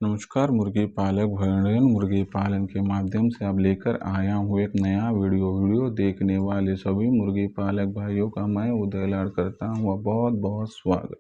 नमस्कार मुर्गी पालक भाइयों, मुर्गी पालन के माध्यम से अब लेकर आया हूँ एक नया वीडियो देखने वाले सभी मुर्गी पालक भाइयों का मैं उदयलाड करता हूँ बहुत बहुत स्वागत।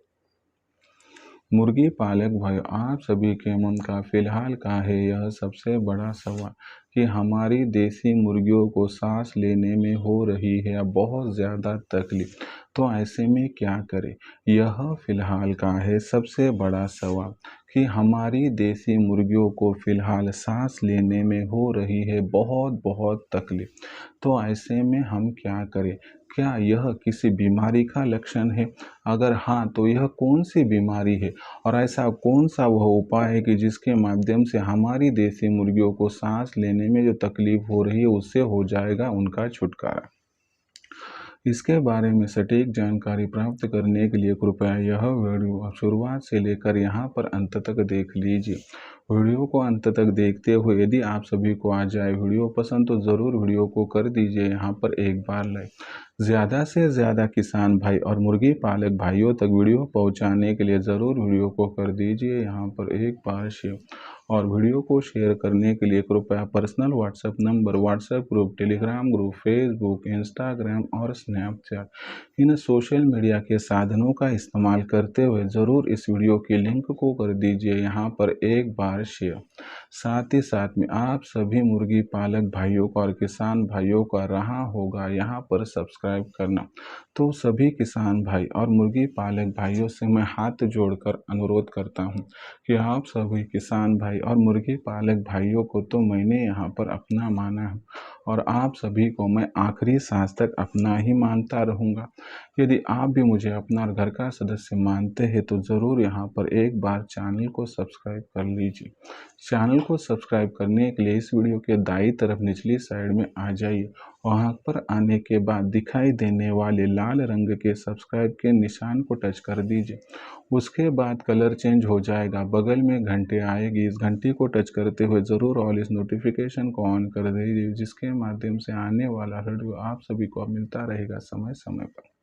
मुर्गी पालक भाइयों, आप सभी के मन का फिलहाल का है यह सबसे बड़ा सवाल कि हमारी देसी मुर्गियों को सांस लेने में हो रही है बहुत ज़्यादा तकलीफ, तो ऐसे में क्या करें? यह फिलहाल का है सबसे बड़ा सवाल कि हमारी देसी मुर्गियों को फिलहाल सांस लेने में हो रही है बहुत बहुत तकलीफ, तो ऐसे में हम क्या करें? क्या यह किसी बीमारी का लक्षण है? अगर हाँ, तो यह कौन सी बीमारी है और ऐसा कौन सा वह उपाय है कि जिसके माध्यम से हमारी देसी मुर्गियों को सांस लेने में जो तकलीफ हो रही है उससे हो जाएगा उनका छुटकारा। इसके बारे में सटीक जानकारी प्राप्त करने के लिए कृपया यह वीडियो शुरुआत से लेकर यहाँ पर अंत तक देख लीजिए। वीडियो को अंत तक देखते हुए यदि आप सभी को आ जाए वीडियो पसंद तो ज़रूर वीडियो को कर दीजिए यहाँ पर एक बार लाइक। ज़्यादा से ज़्यादा किसान भाई और मुर्गी पालक भाइयों तक वीडियो पहुँचाने के लिए ज़रूर वीडियो को कर दीजिए यहाँ पर एक बार शेयर। और वीडियो को शेयर करने के लिए कृपया personal WhatsApp number, WhatsApp group, Telegram group, Facebook, Instagram और स्नैपचैट इन सोशल मीडिया के साधनों का इस्तेमाल करते हुए ज़रूर इस वीडियो की लिंक को कर दीजिए यहाँ पर एक बार शेयर। साथ ही साथ में आप सभी मुर्गी पालक भाइयों का और किसान भाइयों का रहा होगा यहाँ पर सब्सक्राइब करना। तो सभी किसान भाई और मुर्गी पालक भाइयों से मैं हाथ जोड़कर अनुरोध करता हूँ कि आप सभी किसान भाई और मुर्गी पालक भाइयों को तो मैंने यहाँ पर अपना माना है और आप सभी को मैं आखिरी सांस तक अपना ही मानता रहूँगा। यदि आप भी मुझे अपना घर का सदस्य मानते हैं तो ज़रूर यहाँ पर एक बार चैनल को सब्सक्राइब कर लीजिए। चैनल को सब्सक्राइब करने के लिए इस वीडियो के दाईं तरफ निचली साइड में आ जाइए। वहाँ पर आने के बाद दिखाई देने वाले लाल रंग के सब्सक्राइब के निशान को टच कर दीजिए। उसके बाद कलर चेंज हो जाएगा, बगल में घंटे आएगी, इस घंटी को टच करते हुए ज़रूर ऑल इस नोटिफिकेशन को ऑन कर दीजिए, जिसके माध्यम से आने वाला वीडियो आप सभी को मिलता रहेगा समय समय पर।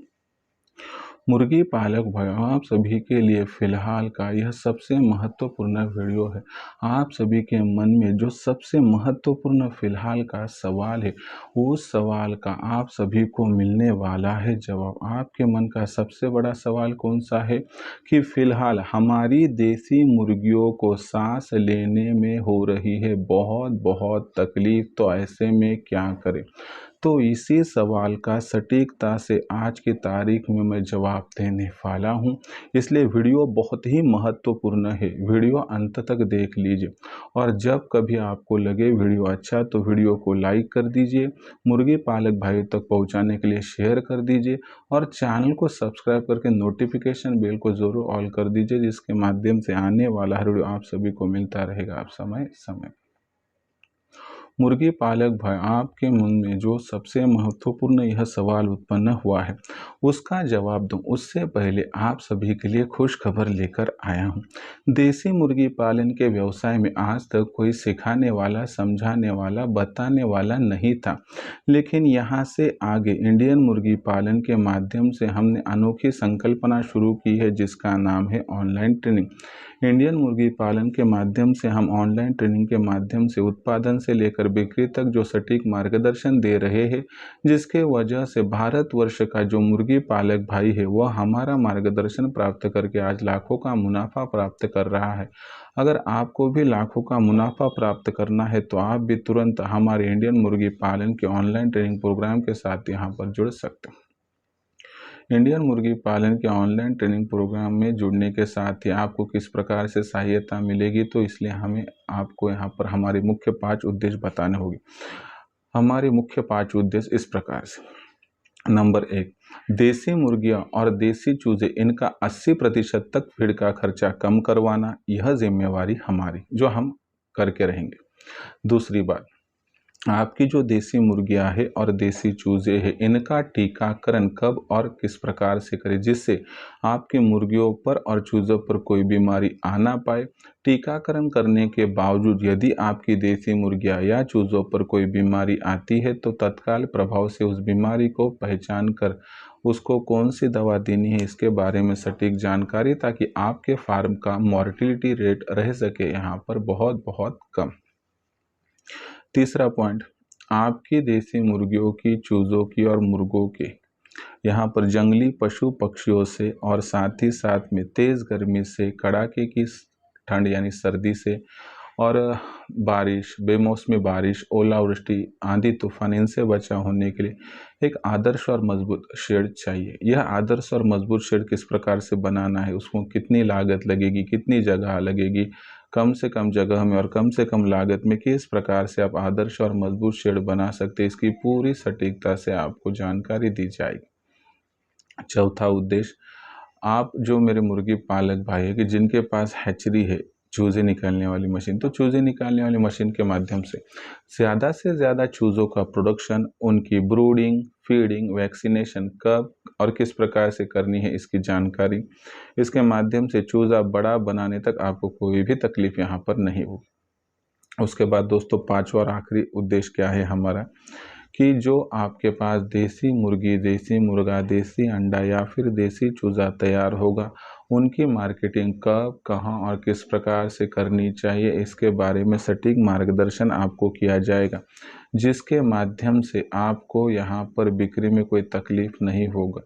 मुर्गी पालक भाई, आप सभी के लिए फ़िलहाल का यह सबसे महत्वपूर्ण वीडियो है। आप सभी के मन में जो सबसे महत्वपूर्ण फ़िलहाल का सवाल है, उस सवाल का आप सभी को मिलने वाला है जवाब। आपके मन का सबसे बड़ा सवाल कौन-सा है कि फ़िलहाल हमारी देसी मुर्गियों को साँस लेने में हो रही है बहुत-बहुत तकलीफ़, तो ऐसे में क्या करें? तो इसी सवाल का सटीकता से आज की तारीख में मैं जवाब देने वाला हूँ, इसलिए वीडियो बहुत ही महत्वपूर्ण है। वीडियो अंत तक देख लीजिए और जब कभी आपको लगे वीडियो अच्छा तो वीडियो को लाइक कर दीजिए, मुर्गी पालक भाइयों तक पहुँचाने के लिए शेयर कर दीजिए और चैनल को सब्सक्राइब करके नोटिफिकेशन बेल को ज़रूर ऑल कर दीजिए, जिसके माध्यम से आने वाला वीडियो आप सभी को मिलता रहेगा आप समय समय। मुर्गी पालक भाई, आपके मन में जो सबसे महत्वपूर्ण यह सवाल उत्पन्न हुआ है उसका जवाब दूं उससे पहले आप सभी के लिए खुश खबर लेकर आया हूं। देसी मुर्गी पालन के व्यवसाय में आज तक कोई सिखाने वाला, समझाने वाला, बताने वाला नहीं था, लेकिन यहाँ से आगे इंडियन मुर्गी पालन के माध्यम से हमने अनोखी संकल्पना शुरू की है जिसका नाम है ऑनलाइन ट्रेनिंग। इंडियन मुर्गी पालन के माध्यम से हम ऑनलाइन ट्रेनिंग के माध्यम से उत्पादन से लेकर बिक्री तक जो सटीक मार्गदर्शन दे रहे हैं, जिसके वजह से भारतवर्ष का जो मुर्गी पालक भाई है वह हमारा मार्गदर्शन प्राप्त करके आज लाखों का मुनाफा प्राप्त कर रहा है। अगर आपको भी लाखों का मुनाफा प्राप्त करना है तो आप भी तुरंत हमारे इंडियन मुर्गी पालन के ऑनलाइन ट्रेनिंग प्रोग्राम के साथ यहाँ पर जुड़ सकते हैं। इंडियन मुर्गी पालन के ऑनलाइन ट्रेनिंग प्रोग्राम में जुड़ने के साथ ही आपको किस प्रकार से सहायता मिलेगी, तो इसलिए हमें आपको यहाँ पर हमारे मुख्य 5 उद्देश्य बताने होंगे। हमारे मुख्य 5 उद्देश्य इस प्रकार से। नंबर 1, देसी मुर्गियां और देसी चूजे इनका 80% तक फीड का खर्चा कम करवाना, यह जिम्मेवारी हमारी जो हम करके रहेंगे। दूसरी बात, आपकी जो देसी मुर्गियां है और देसी चूजे हैं, इनका टीकाकरण कब और किस प्रकार से करें जिससे आपकी मुर्गियों पर और चूजों पर कोई बीमारी आ ना पाए। टीकाकरण करने के बावजूद यदि आपकी देसी मुर्गियां या चूजों पर कोई बीमारी आती है तो तत्काल प्रभाव से उस बीमारी को पहचान कर उसको कौन सी दवा देनी है इसके बारे में सटीक जानकारी, ताकि आपके फार्म का मॉर्टिलिटी रेट रह सके यहाँ पर बहुत बहुत कम। तीसरा पॉइंट, आपकी देसी मुर्गियों की, चूज़ों की और मुर्गों के यहाँ पर जंगली पशु पक्षियों से और साथ ही साथ में तेज़ गर्मी से, कड़ाके की ठंड यानी सर्दी से और बारिश, बेमौसमी बारिश, ओलावृष्टि, आंधी तूफान, इनसे बचाव होने के लिए एक आदर्श और मजबूत शेड चाहिए। यह आदर्श और मजबूत शेड किस प्रकार से बनाना है, उसको कितनी लागत लगेगी, कितनी जगह लगेगी, कम से कम जगह में और कम से कम लागत में किस प्रकार से आप आदर्श और मजबूत शेड बना सकते हैं, इसकी पूरी सटीकता से आपको जानकारी दी जाएगी। चौथा उद्देश्य, आप जो मेरे मुर्गी पालक भाई है कि जिनके पास हैचरी है, चूज़े निकालने वाली मशीन, तो चूज़े निकालने वाली मशीन के माध्यम से ज़्यादा चूज़ों का प्रोडक्शन, उनकी ब्रूडिंग, फीडिंग, वैक्सीनेशन कब और किस प्रकार से करनी है इसकी जानकारी, इसके माध्यम से चूज़ा बड़ा बनाने तक आपको कोई भी तकलीफ यहाँ पर नहीं होगी। उसके बाद दोस्तों पांचवा और आखिरी उद्देश्य क्या है हमारा, कि जो आपके पास देसी मुर्गी, देसी मुर्गा, देसी अंडा या फिर देसी चूज़ा तैयार होगा, उनकी मार्केटिंग कब, कहां और किस प्रकार से करनी चाहिए, इसके बारे में सटीक मार्गदर्शन आपको किया जाएगा, जिसके माध्यम से आपको यहां पर बिक्री में कोई तकलीफ नहीं होगा।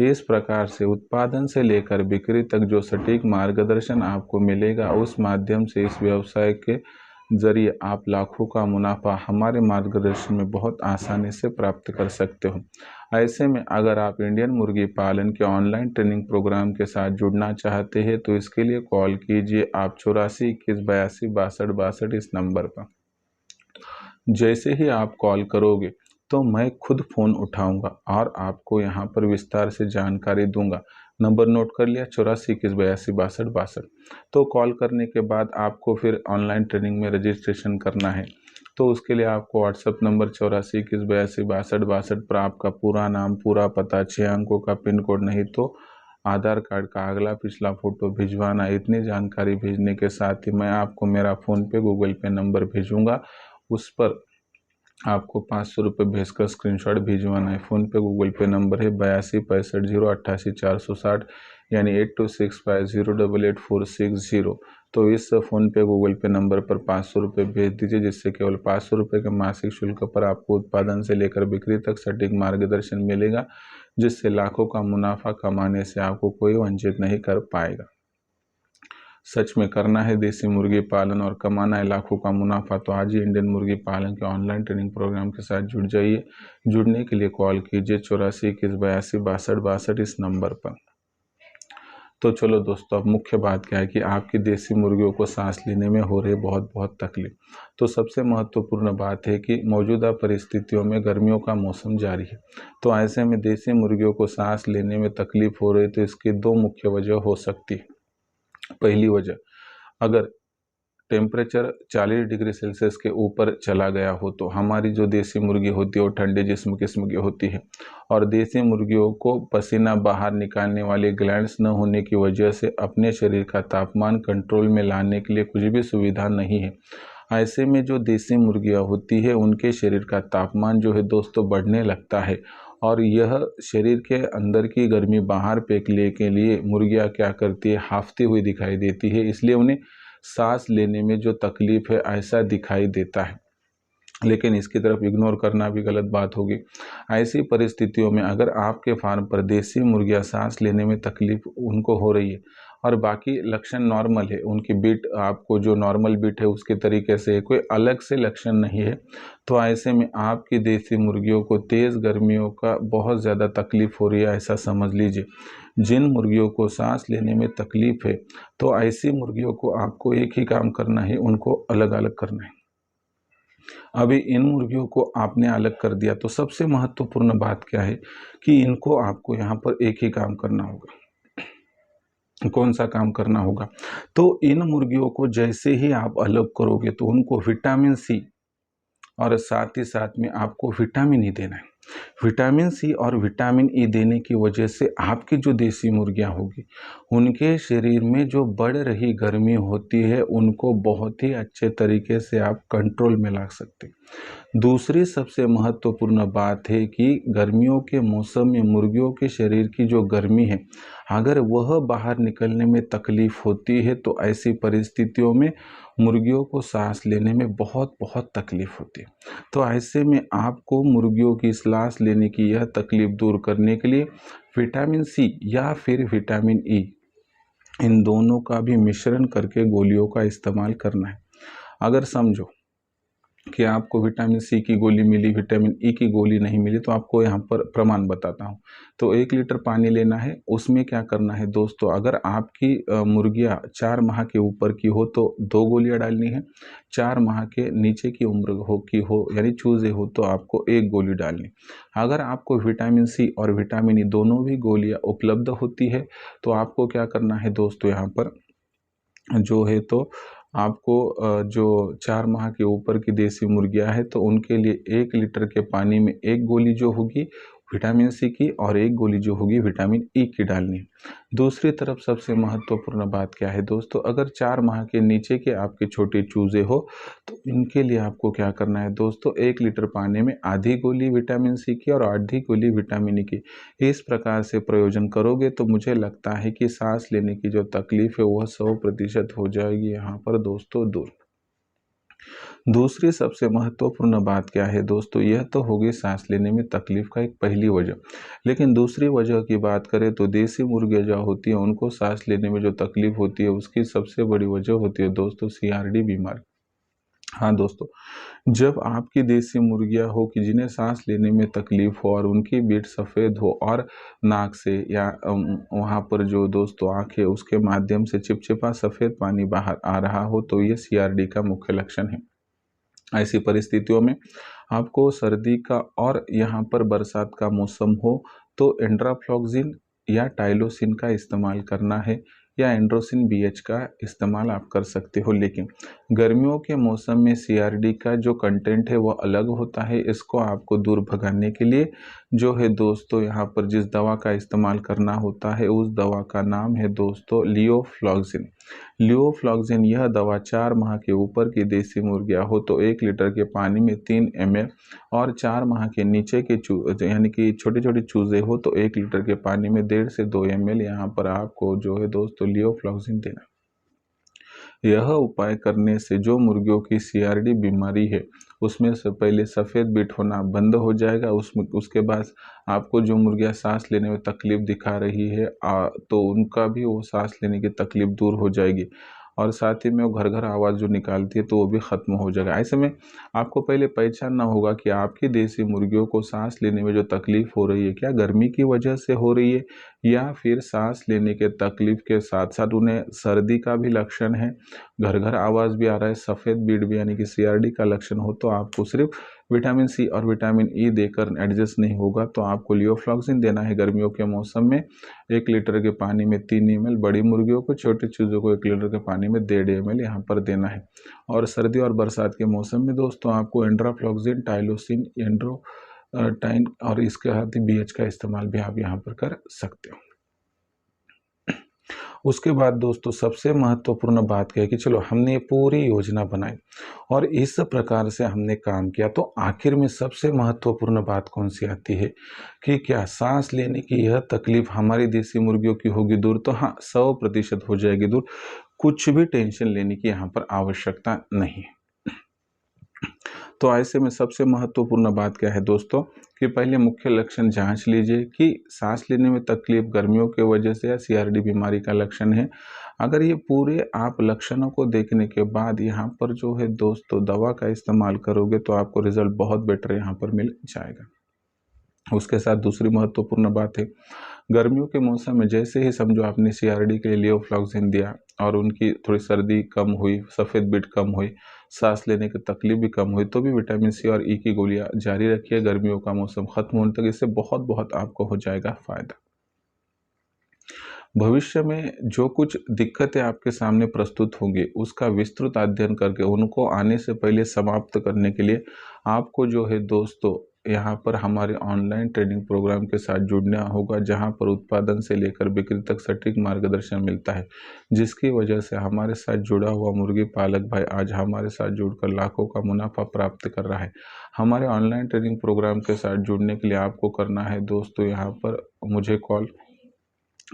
इस प्रकार से उत्पादन से लेकर बिक्री तक जो सटीक मार्गदर्शन आपको मिलेगा, उस माध्यम से इस व्यवसाय के जरिए आप लाखों का मुनाफा हमारे मार्गदर्शन में बहुत आसानी से प्राप्त कर सकते हो। ऐसे में अगर आप इंडियन मुर्गी पालन के ऑनलाइन ट्रेनिंग प्रोग्राम के साथ जुड़ना चाहते हैं तो इसके लिए कॉल कीजिए आप 84 21 82 62 62 इस नंबर पर। जैसे ही आप कॉल करोगे तो मैं खुद फ़ोन उठाऊंगा और आपको यहाँ पर विस्तार से जानकारी दूंगा। नंबर नोट कर लिया, 84 21 82 62 62। तो कॉल करने के बाद आपको फिर ऑनलाइन ट्रेनिंग में रजिस्ट्रेशन करना है, तो उसके लिए आपको व्हाट्सएप नंबर 84 21 82 62 62 पर आपका पूरा नाम, पूरा पता, 6 अंकों का पिन कोड, नहीं तो आधार कार्ड का अगला पिछला फ़ोटो भिजवाना। इतनी जानकारी भेजने के साथ ही मैं आपको मेरा फ़ोनपे, गूगल पे नंबर भेजूँगा, उस पर आपको 500 रुपये भेजकर स्क्रीनशॉट भिजवाना है। फ़ोनपे गूगल पे नंबर है 82 65 0 88 460, यानी 8265088460। तो इस फ़ोनपे गूगल पे नंबर पर 500 रुपये भेज दीजिए, जिससे केवल 500 रुपये के मासिक शुल्क पर आपको उत्पादन से लेकर बिक्री तक सटीक मार्गदर्शन मिलेगा, जिससे लाखों का मुनाफा कमाने से आपको कोई वंचित नहीं कर पाएगा। सच में करना है देसी मुर्गी पालन और कमाना है लाखों का मुनाफा, तो आज ही इंडियन मुर्गी पालन के ऑनलाइन ट्रेनिंग प्रोग्राम के साथ जुड़ जाइए। जुड़ने के लिए कॉल कीजिए 84 21 82 62 इस नंबर पर। तो चलो दोस्तों, अब मुख्य बात क्या है कि आपकी देसी मुर्गियों को सांस लेने में हो रही बहुत बहुत तकलीफ। तो सबसे महत्वपूर्ण बात है कि मौजूदा परिस्थितियों में गर्मियों का मौसम जारी है, तो ऐसे में देसी मुर्गियों को सांस लेने में तकलीफ हो रही है, तो इसकी दो मुख्य वजह हो सकती है। पहली वजह, अगर टेम्परेचर 40 डिग्री सेल्सियस के ऊपर चला गया हो तो हमारी जो देसी मुर्गी होती है वो ठंडे जिस्म किस्म की होती है, और देसी मुर्गियों को पसीना बाहर निकालने वाले ग्लैंड्स न होने की वजह से अपने शरीर का तापमान कंट्रोल में लाने के लिए कुछ भी सुविधा नहीं है। ऐसे में जो देसी मुर्गियां होती है उनके शरीर का तापमान जो है दोस्तों बढ़ने लगता है, और यह शरीर के अंदर की गर्मी बाहर फेंकने के लिए मुर्गियां क्या करती है, हांफती हुई दिखाई देती है, इसलिए उन्हें सांस लेने में जो तकलीफ है ऐसा दिखाई देता है। लेकिन इसकी तरफ इग्नोर करना भी गलत बात होगी। ऐसी परिस्थितियों में अगर आपके फार्म पर देसी मुर्गियां सांस लेने में तकलीफ उनको हो रही है और बाकी लक्षण नॉर्मल है, उनकी बीट आपको जो नॉर्मल बीट है उसके तरीके से कोई अलग से लक्षण नहीं है, तो ऐसे में आपकी देसी मुर्गियों को तेज़ गर्मियों का बहुत ज़्यादा तकलीफ हो रही है ऐसा समझ लीजिए। जिन मुर्गियों को सांस लेने में तकलीफ है, तो ऐसी मुर्गियों को आपको एक ही काम करना है, उनको अलग अलग करना है। अभी इन मुर्गियों को आपने अलग कर दिया, तो सबसे महत्वपूर्ण बात क्या है कि इनको आपको यहाँ पर एक ही काम करना होगा। कौन सा काम करना होगा? तो इन मुर्गियों को जैसे ही आप अलग करोगे तो उनको विटामिन सी और साथ ही साथ में आपको विटामिन ई देना है। विटामिन सी और विटामिन ई देने की वजह से आपकी जो देसी मुर्गियां होगी उनके शरीर में जो बढ़ रही गर्मी होती है उनको बहुत ही अच्छे तरीके से आप कंट्रोल में ला सकते हैं। दूसरी सबसे महत्वपूर्ण बात है कि गर्मियों के मौसम में मुर्गियों के शरीर की जो गर्मी है, अगर वह बाहर निकलने में तकलीफ होती है तो ऐसी परिस्थितियों में मुर्गियों को सांस लेने में बहुत बहुत तकलीफ होती है। तो ऐसे में आपको मुर्गियों की सांस लेने की यह तकलीफ दूर करने के लिए विटामिन सी या फिर विटामिन ई, इन दोनों का भी मिश्रण करके गोलियों का इस्तेमाल करना है। अगर समझो कि आपको विटामिन सी की गोली मिली, विटामिन ई की गोली नहीं मिली, तो आपको यहाँ पर प्रमाण बताता हूँ। तो 1 लीटर पानी लेना है, उसमें क्या करना है दोस्तों, अगर आपकी मुर्गियाँ 4 माह के ऊपर की हो तो 2 गोलियाँ डालनी है, 4 माह के नीचे की उम्र हो यानी चूजे हो तो आपको 1 गोली डालनी। अगर आपको विटामिन सी और विटामिन ई दोनों भी गोलियाँ उपलब्ध होती है तो आपको क्या करना है दोस्तों, यहाँ पर जो है तो आपको जो 4 माह के ऊपर की देसी मुर्गियाँ हैं तो उनके लिए 1 लीटर के पानी में 1 गोली जो होगी विटामिन सी की और 1 गोली जो होगी विटामिन ई की डालनी है। दूसरी तरफ सबसे महत्वपूर्ण बात क्या है दोस्तों, अगर 4 माह के नीचे के आपके छोटे चूजे हो तो इनके लिए आपको क्या करना है दोस्तों, 1 लीटर पानी में आधी गोली विटामिन सी की और आधी गोली विटामिन ई की, इस प्रकार से प्रयोजन करोगे तो मुझे लगता है कि सांस लेने की जो तकलीफ है वह 100% हो जाएगी यहाँ पर दोस्तों दूर। दूसरी सबसे महत्वपूर्ण बात क्या है दोस्तों, यह तो होगी सांस लेने में तकलीफ का एक पहली वजह, लेकिन दूसरी वजह की बात करें तो देसी मुर्गियाँ जो होती हैं उनको सांस लेने में जो तकलीफ होती है उसकी सबसे बड़ी वजह होती है दोस्तों सीआरडी बीमारी। हाँ दोस्तों, जब आपकी देसी मुर्गियाँ हो कि जिन्हें सांस लेने में तकलीफ हो और उनकी बीट सफ़ेद हो और नाक से या वहाँ पर जो दोस्तों आँख है उसके माध्यम से चिपचिपा सफ़ेद पानी बाहर आ रहा हो तो ये सीआरडी का मुख्य लक्षण है। ऐसी परिस्थितियों में आपको सर्दी का और यहाँ पर बरसात का मौसम हो तो एंड्राफ्लॉक्सिन या टाइलोसिन का इस्तेमाल करना है या एंड्रोसिन बीएच का इस्तेमाल आप कर सकते हो। लेकिन गर्मियों के मौसम में सीआरडी का जो कंटेंट है वह अलग होता है। इसको आपको दूर भगाने के लिए जो है दोस्तों यहाँ पर जिस दवा का इस्तेमाल करना होता है उस दवा का नाम है दोस्तों लियोफ्लॉक्सिन। लियोफ्लॉक्सिन यह दवा 4 माह के ऊपर की देसी मुर्गियाँ हो तो 1 लीटर के पानी में 3 ml और 4 माह के नीचे के यानी कि छोटे-छोटे चूजे हो तो 1 लीटर के पानी में 1.5 से 2 ml यहाँ पर आपको जो है दोस्तों लियोफ्लॉक्सिन देना। यह उपाय करने से जो मुर्गियों की सीआरडी बीमारी है उसमें से पहले सफ़ेद बीट होना बंद हो जाएगा। उसके बाद आपको जो मुर्गियाँ सांस लेने में तकलीफ दिखा रही है तो उनका भी वो सांस लेने की तकलीफ दूर हो जाएगी और साथ ही में वो घर घर आवाज़ जो निकालती है तो वो भी ख़त्म हो जाएगा। ऐसे में आपको पहले पहचानना होगा कि आपकी देसी मुर्गियों को सांस लेने में जो तकलीफ हो रही है क्या गर्मी की वजह से हो रही है या फिर सांस लेने के तकलीफ के साथ साथ उन्हें सर्दी का भी लक्षण है, घर घर आवाज़ भी आ रहा है, सफ़ेद बीट भी यानी कि सीआरडी का लक्षण हो तो आपको सिर्फ विटामिन सी और विटामिन ई देकर एडजस्ट नहीं होगा। तो आपको लियोफ्लॉक्सिन देना है गर्मियों के मौसम में 1 लीटर के पानी में 3 ml, बड़ी मुर्गियों को छोटे चूज़ों को 1 लीटर के पानी में 1.5 ml यहाँ पर देना है। और सर्दी और बरसात के मौसम में दोस्तों आपको एंड्राफ्लॉक्सिन, टाइलोसिन, टाइन और इसके साथ ही बीएच का इस्तेमाल भी आप यहाँ पर कर सकते हो। उसके बाद दोस्तों सबसे महत्वपूर्ण बात क्या है कि चलो हमने ये पूरी योजना बनाई और इस प्रकार से हमने काम किया तो आखिर में सबसे महत्वपूर्ण बात कौन सी आती है कि क्या सांस लेने की यह तकलीफ हमारी देसी मुर्गियों की होगी दूर? तो हाँ, 100% हो जाएगी दूर। कुछ भी टेंशन लेने की यहाँ पर आवश्यकता नहीं है। तो ऐसे में सबसे महत्वपूर्ण बात क्या है दोस्तों कि पहले मुख्य लक्षण जांच लीजिए कि सांस लेने में तकलीफ गर्मियों की वजह से या सीआरडी बीमारी का लक्षण है। अगर ये पूरे आप लक्षणों को देखने के बाद यहाँ पर जो है दोस्तों दवा का इस्तेमाल करोगे तो आपको रिजल्ट बहुत बेटर यहाँ पर मिल जाएगा। उसके साथ दूसरी महत्वपूर्ण बात है, गर्मियों के मौसम में जैसे ही समझो आपने सीआरडी के लिए लियोफ्लॉक्सिन दिया और उनकी थोड़ी सर्दी कम हुई, सफ़ेद बीट कम हुई, सांस लेने की तकलीफ भी कम हुई, तो भी विटामिन सी और ई की गोलियां जारी रखिए गर्मियों का मौसम खत्म होने तक। इससे बहुत बहुत आपको हो जाएगा फ़ायदा। भविष्य में जो कुछ दिक्कतें आपके सामने प्रस्तुत होंगी, उसका विस्तृत अध्ययन करके उनको आने से पहले समाप्त करने के लिए आपको जो है दोस्तों यहाँ पर हमारे ऑनलाइन ट्रेनिंग प्रोग्राम के साथ जुड़ना होगा, जहाँ पर उत्पादन से लेकर बिक्री तक सटीक मार्गदर्शन मिलता है, जिसकी वजह से हमारे साथ जुड़ा हुआ मुर्गी पालक भाई आज हमारे साथ जुड़कर लाखों का मुनाफा प्राप्त कर रहा है। हमारे ऑनलाइन ट्रेनिंग प्रोग्राम के साथ जुड़ने के लिए आपको करना है दोस्तों, यहाँ पर मुझे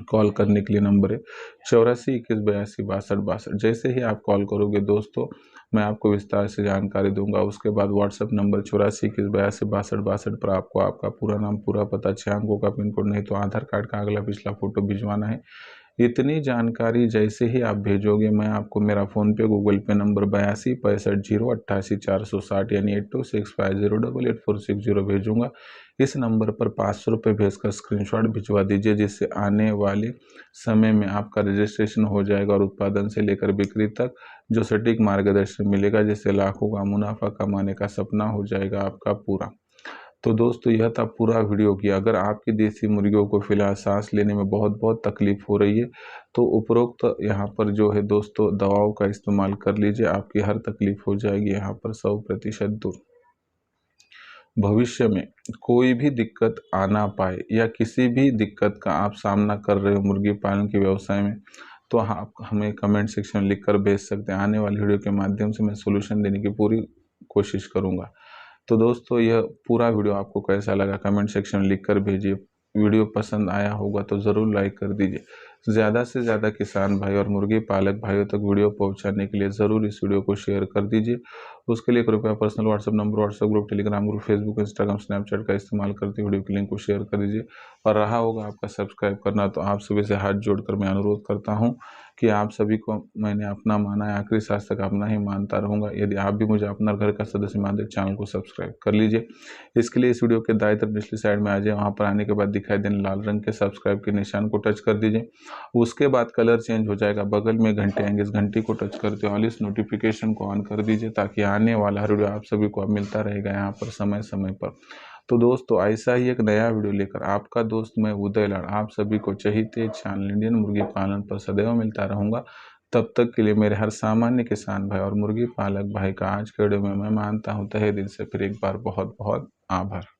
कॉल करने के लिए नंबर है 84 21 82 62 62। जैसे ही आप कॉल करोगे दोस्तों, मैं आपको विस्तार से जानकारी दूंगा। उसके बाद व्हाट्सएप नंबर 84 21 82 62 62 पर आपको आपका पूरा नाम, पूरा पता, 6 अंकों का पिन कोड, नहीं तो आधार कार्ड का अगला पिछला फोटो भिजवाना है। इतनी जानकारी जैसे ही आप भेजोगे, मैं आपको मेरा फ़ोनपे गूगल पे नंबर 82 65 0 88 460 यानी 8265088460 भेजूँगा। इस नंबर पर 500 रुपये भेजकर स्क्रीनशॉट भिजवा दीजिए, जिससे आने वाले समय में आपका रजिस्ट्रेशन हो जाएगा और उत्पादन से लेकर बिक्री तक जो सटीक मार्गदर्शन मिलेगा, जिससे लाखों का मुनाफा कमाने का सपना हो जाएगा आपका पूरा। तो दोस्तों यह था पूरा वीडियो की। अगर आपकी देसी मुर्गियों को फिलहाल सांस लेने में बहुत बहुत तकलीफ हो रही है, तो उपरोक्त यहाँ पर जो है दोस्तों दवाओं का इस्तेमाल कर लीजिए, आपकी हर तकलीफ हो जाएगी यहाँ पर 100% दूर। भविष्य में कोई भी दिक्कत आ ना पाए या किसी भी दिक्कत का आप सामना कर रहे हो मुर्गी पालन के व्यवसाय में, तो आप हमें कमेंट सेक्शन में लिख कर भेज सकते हैं। आने वाली वीडियो के माध्यम से मैं सोल्यूशन देने की पूरी कोशिश करूँगा। तो दोस्तों यह पूरा वीडियो आपको कैसा लगा कमेंट सेक्शन में लिख कर भेजिए। वीडियो पसंद आया होगा तो ज़रूर लाइक कर दीजिए। ज़्यादा से ज़्यादा किसान भाई और मुर्गी पालक भाइयों तक वीडियो पहुंचाने के लिए ज़रूर इस वीडियो को शेयर कर दीजिए। उसके लिए कृपया personal WhatsApp number, WhatsApp group, Telegram group, Facebook, Instagram, Snapchat का इस्तेमाल करते वीडियो की लिंक को शेयर कर दीजिए। और रहा होगा आपका सब्सक्राइब करना, तो आप सभी से हाथ जोड़कर मैं अनुरोध करता हूँ कि आप सभी को मैंने अपना माना है, आखिरी सांस तक अपना ही मानता रहूँगा। यदि आप भी मुझे अपना घर का सदस्य मानते, चैनल को सब्सक्राइब कर लीजिए। इसके लिए इस वीडियो के दाएं तरफ निचली साइड में आ जाए, वहाँ पर आने के बाद दिखाई देने लाल रंग के सब्सक्राइब के निशान को टच कर दीजिए। उसके बाद कलर चेंज हो जाएगा, बगल में घंटे आएंगे, इस घंटी को टच करते हुए इस नोटिफिकेशन को ऑन कर दीजिए, ताकि आने वाला हर वीडियो आप सभी को अब मिलता रहेगा यहाँ पर समय समय पर। तो दोस्तों ऐसा ही एक नया वीडियो लेकर आपका दोस्त मैं उदय लाड आप सभी को चहीते चैनल इंडियन मुर्गी पालन पर सदैव मिलता रहूँगा। तब तक के लिए मेरे हर सामान्य किसान भाई और मुर्गी पालक भाई का आज के वीडियो में मैं मानता हूँ तहे दिल से फिर एक बार बहुत बहुत आभार।